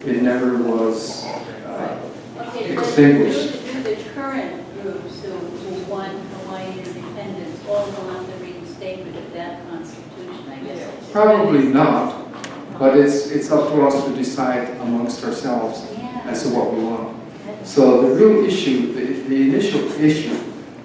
It never was Okay, extinguished. do the current groups who want Hawaiian independence all go on the reinstatement of that constitution, I guess? Probably not, but it's up to us to decide amongst ourselves as to what we want. So the real issue, the initial issue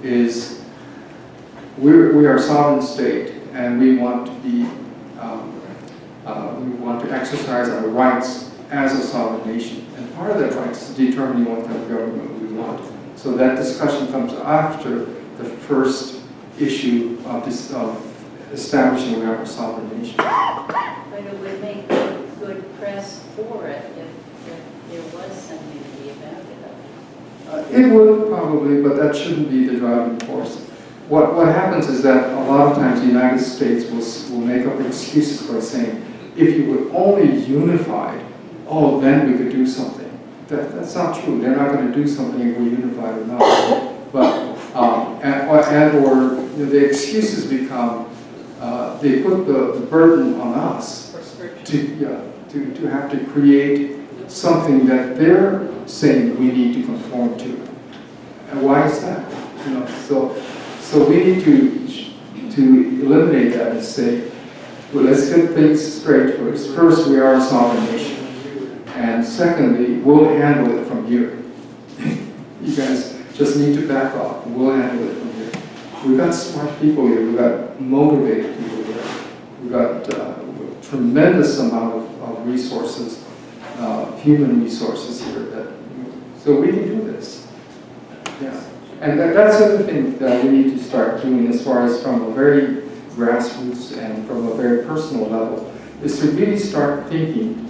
is we are a sovereign state and we want to be, we want to exercise our rights as a sovereign nation. And part of that right is determining what kind of government we want. So that discussion comes after the first issue of establishing we are a sovereign nation. But it would make good press for it if there was something to be about it. It would probably, but that shouldn't be the driving force. What happens is that a lot of times the United States will make up excuses by saying, if you were only unified, oh, then we could do something. That's not true. They're not going to do something if we're unified or not. But the excuses become they put the burden on us to have to create something that they're saying we need to conform to. And why is that? So we need to eliminate that and say, well, let's get things straight first. First, we are a sovereign nation. And secondly, we'll handle it from here. You guys just need to back off. We'll handle it from here. We've got smart people here. We've got motivated people here. We've got a tremendous amount of resources, human resources here. So we can do this. Yeah. And that's the other thing that we need to start doing as far as from a very grassroots and from a very personal level, is to really start thinking,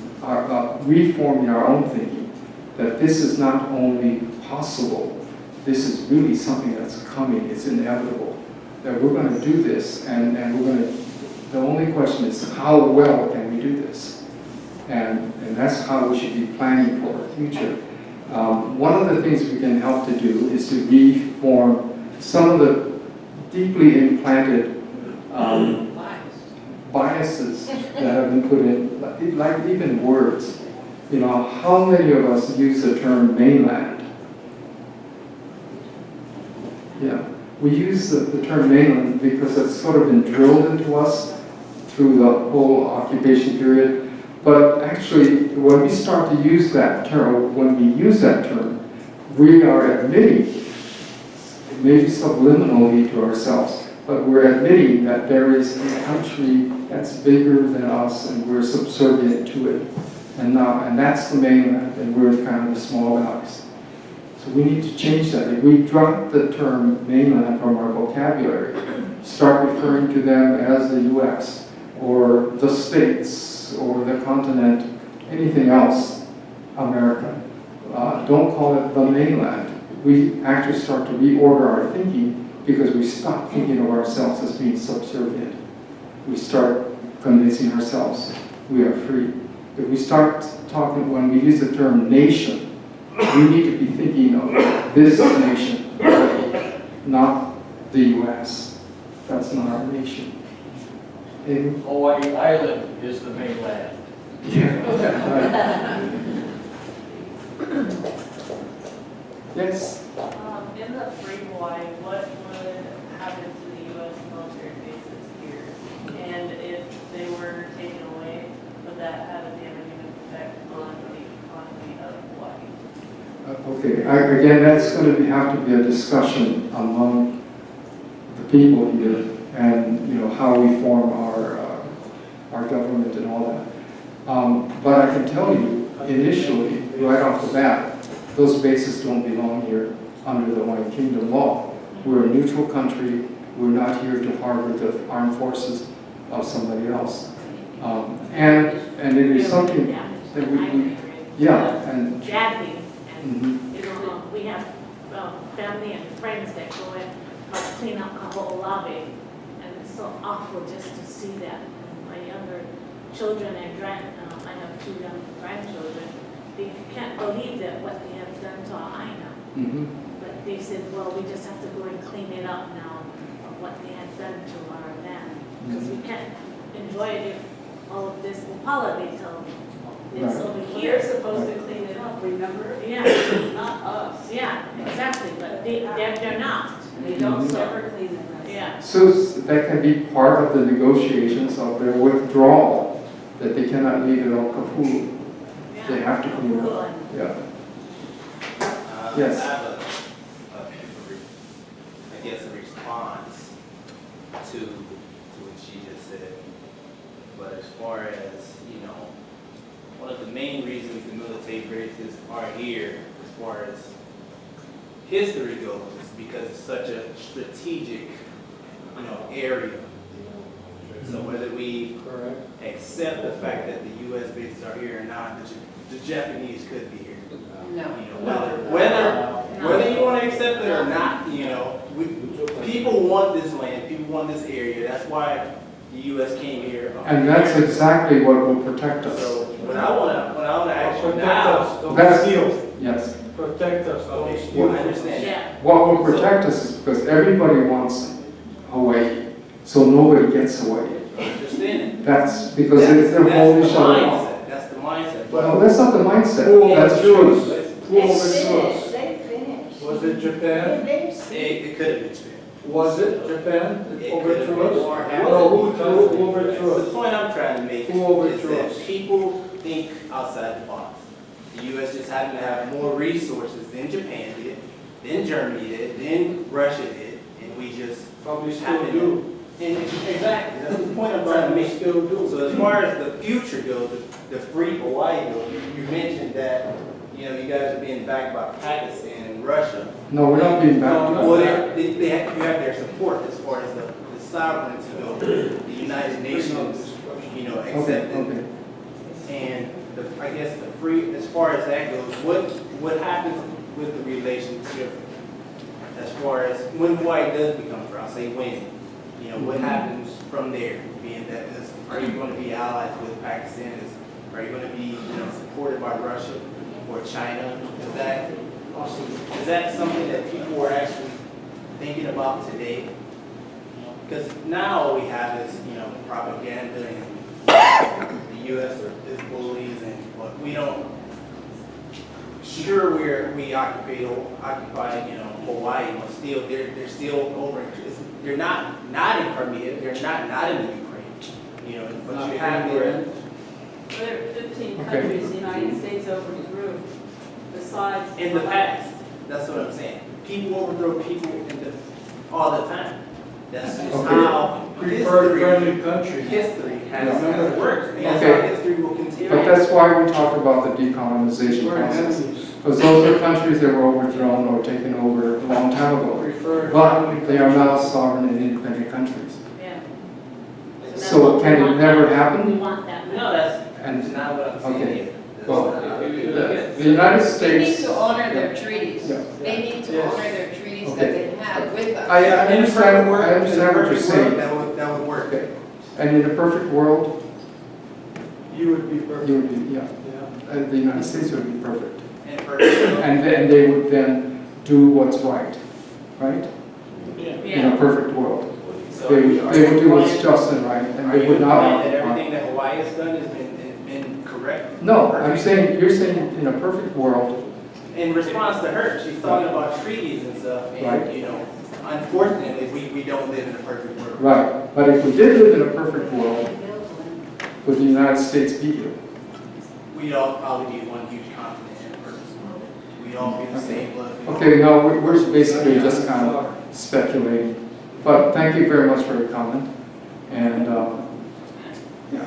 reforming our own thinking, that this is not only possible, this is really something that's coming, it's inevitable, that we're going to do this, and we're going to, the only question is how well can we do this? And that's how we should be planning for our future. One of the things we can help to do is to reform some of the deeply implanted biases that have been put in, like even words. How many of us use the term mainland? Yeah, we use the term mainland because it's sort of been drilled into us through the whole occupation period. But actually, when we start to use that term, we are admitting, maybe subliminally to ourselves, but we're admitting that there is a country that's bigger than us and we're subservient to it. And that's the mainland, and we're kind of the small guys. So we need to change that. If we drop the term mainland from our vocabulary, start referring to them as the U.S. or the States or the continent, anything else, America. Don't call it the mainland. We actually start to reorder our thinking because we stop thinking of ourselves as being subservient. We start convincing ourselves we are free. If we start talking, when we use the term nation, we need to be thinking of this nation, not the U.S. That's not our nation. Hawaii Island is the mainland. Yeah. Yes? In the free Hawaii, what would happen to the U.S. military bases here? And if they were taken away, would that have a damaging effect on the economy of Hawaii? Okay, again, that's going to have to be a discussion among the people here, and how we form our government and all that. But I can tell you, initially, right off the bat, those bases don't belong here under the Hawaiian Kingdom law. We're a neutral country. We're not here to harbor the armed forces of somebody else. And it is something that we and Badly, and mm-hmm. we have family and friends that go and clean up Kaho'olawe, and it's so awful just to see that. My younger children and I have 2 young grandchildren. They can't believe that what they have done to our aina. Mm-hmm. But they said, well, we just have to go and clean it up now of what they have done to our land, because we can't enjoy it if all of this Upala they tell me. It's Right. over Well, here. they're supposed remember? Yeah, Not us. yeah, exactly, but they're not. They don't So, ever clean their mess. yeah. So that can be part of the negotiations of their withdrawal, that they cannot leave it on Kapulu. They have to clean it up. Yeah. Yes. I have I guess a response to what she just said. But as far as, one of the main reasons the military bases are here, as far as history goes, is because it's such a strategic, area. So whether we accept the fact that the U.S. bases are here or not, the Japanese could be here. No. Whether you want to accept it or not, people want this land, people want this area. That's why the U.S. came here. And that's exactly what will protect us. So what I want to ask you Protect now. us, don't That's- steal. Yes. Protect us, don't Okay, steal. I understand. Yeah. What will protect us is because everybody wants Hawaii, so nobody gets Hawaii. I understand it. That's because they're holding each other off. That's the mindset. Well, that's not the Who mindset. That's overthrew us? true. Who overthrew us? They finished. Was it Japan? It could have been Japan. Was it Japan that It overthrew could've us? been. No, who overthrew The us? point I'm trying to make Who is overthrew that us? people think outside the box. The U.S. just happened to have more resources than Japan did, than Germany did, than Russia did, and we just Probably still happened do. Exactly, that's the point I'm trying to Probably make. still do. So as far as the future goes, the free Hawaii goes, you mentioned that, you guys are being backed by Pakistan and Russia. No, we're not being back. No, Well, you have their support as far as the sovereignty goes. The United Nations, Okay, accepted. okay. And I guess the free, as far as that goes, what happens with the relationship as far as when Hawaii does become free? I'll say when. What happens from there? Being that are you going to be allies with Pakistan? Are you going to be supported by Russia or China? Is that something that people are actually thinking about today? Because now all we have is propaganda and the U.S. is bullies and we don't. Sure, we occupy Hawaii, but still they're still over. They're not in Crimea. They're not in the Ukraine. But you have their. There are 15 Okay. countries the United States overthrew besides. In the past, that's what I'm saying. People overthrow people all the time. That's just Okay. how Preferred friendly country. history has Yeah. worked. And that's Okay. how history will continue. But that's why we talk about the decolonization We're process. enemies. Because those are countries that were overthrown or taken over a long time ago. Preferred But friendly they are now country. sovereign and independent countries. Yeah. So can it never We happen? want that. No, that's And not what I'm saying. Okay. either. That's Well, not- the United They need States. to honor their treaties. Yeah. They need to Yes. honor their treaties that Okay. they have with us. I In a perfect understand, world- I understand what you're in a perfect world, saying. That would work. Okay. And in a perfect world, You would be perfect. you would be, yeah, Yeah. the United States would be perfect. In a perfect world. And then they would then do what's right, right? In a Yeah. perfect world. So They are you- would do are what's you just and right, and Are they you would not. implying that everything that Hawaii has done has been correct? No, I'm saying, you're saying in a perfect world, In response to her, she's talking about treaties and stuff, Right. and, unfortunately, we don't live in a perfect world. right, but if we did live in a perfect world, would the United States be here? We'd all probably be one huge continent in a perfect world. We'd all be the same blood. Okay, no, we're basically just kind of speculating. But thank you very much for your comment. And, yeah,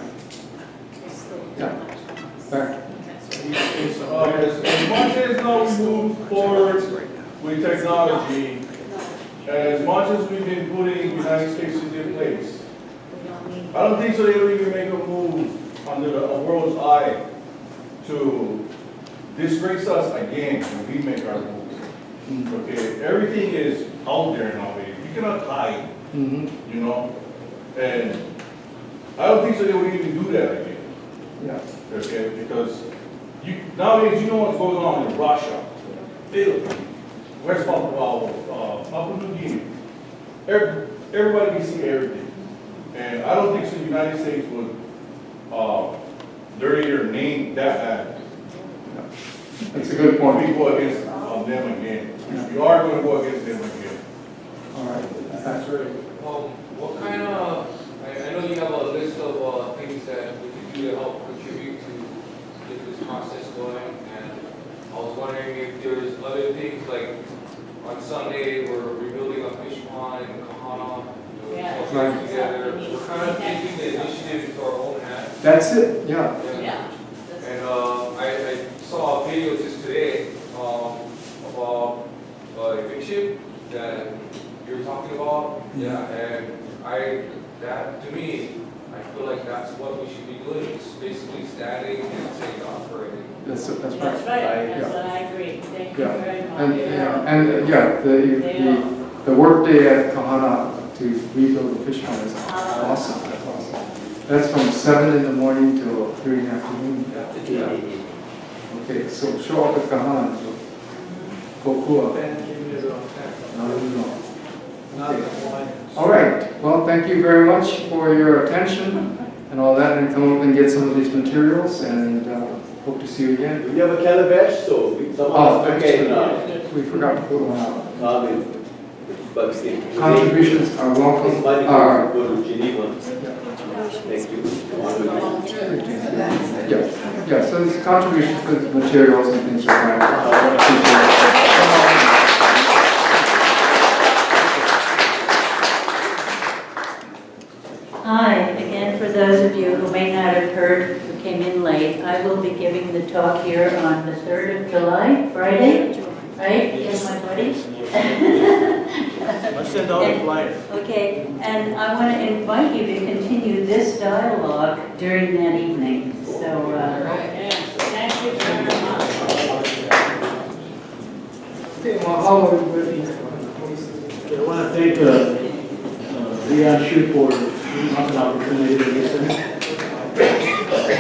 It's still too Yeah. much. back. As much as now we move forward with technology, as much as we've been putting United States in place, We don't need. I don't think so they will even make a move under a world's eye to disgrace us again when we make our moves. Okay, everything is out there nowadays. You cannot hide, Mhm. you know? And I don't think so they would even do that again. Yeah. Okay, because nowadays, you know what's going on in Russia, Philippines, West Papua, Papua New Guinea. Everybody can see everything. And I don't think so the United States would dirty their name that bad. That's a good Before point. we go against them again. We are going to go against them again. All right. That's right. What kind of, I know you have a list of things that we could do to help contribute to get this process going, and I was wondering if there's other things, like on Sunday, we're rebuilding a fish pond in Kahana, Yeah. we're all together, we're kind of taking the initiative into our own hands. That's it, yeah. Yeah. And I saw a video just today about eviction that you were talking about. Yeah. And that to me, I feel like that's what we should be doing, is basically standing and saying operating. That's right. That's right, that's what I agree. Thank you Yeah. very much. And the work day at Kahana to rebuild the fish pond is awesome. That's awesome. That's from 7 in the morning till 3 in the afternoon. Yeah. Okay, so show up at Kahana. Kokua. All right. Well, thank you very much for your attention and all that, and come up and get some of these materials, and hope to see you again. We have a calabash, so Oh, okay. we forgot to put one out. But Contributions are welcome. go to Geneva. Thank you. Yeah, so it's contributions for the materials and things like that. Hi, again, for those of you who may not have heard, who came in late, I will be giving the talk here on the 3rd of July, Friday, right? Yes, my buddy? Let's send out a flyer. Okay, and I want to invite you to continue this dialogue during that evening, so, Thank you very much. Okay, well, how are we? I want to thank Leon Shu for giving us an opportunity to listen.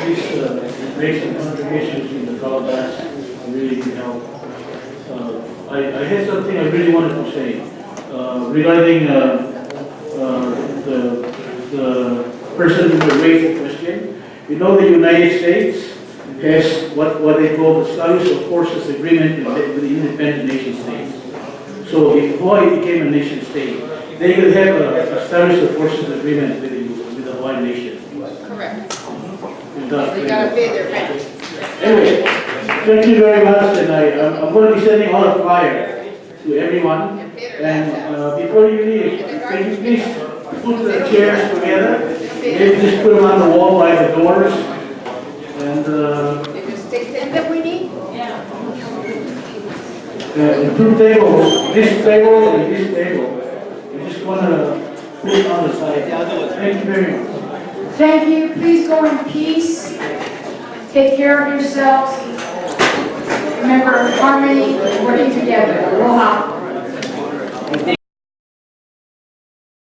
These make some contributions in the calabash really can help. I had something I really wanted to say regarding the person who raised the question. You know, the United States has what they call the Status of Forces Agreement with the independent nation states. So if Hawaii became a nation state, they could have a Status of Forces Agreement with the Hawaiian nation. Correct. They gotta pay their rent. Anyway, thank you very much, and I'm going to be sending out a flyer to everyone. And before you leave, can you please put the chairs together? Maybe just put them on the wall by the doors. And That we need? the 2 tables, this table and this table, you just want to put it on the side. Thank you very much. Thank you. Please go in peace. Take care of yourselves. Remember harmony, working together. Aloha.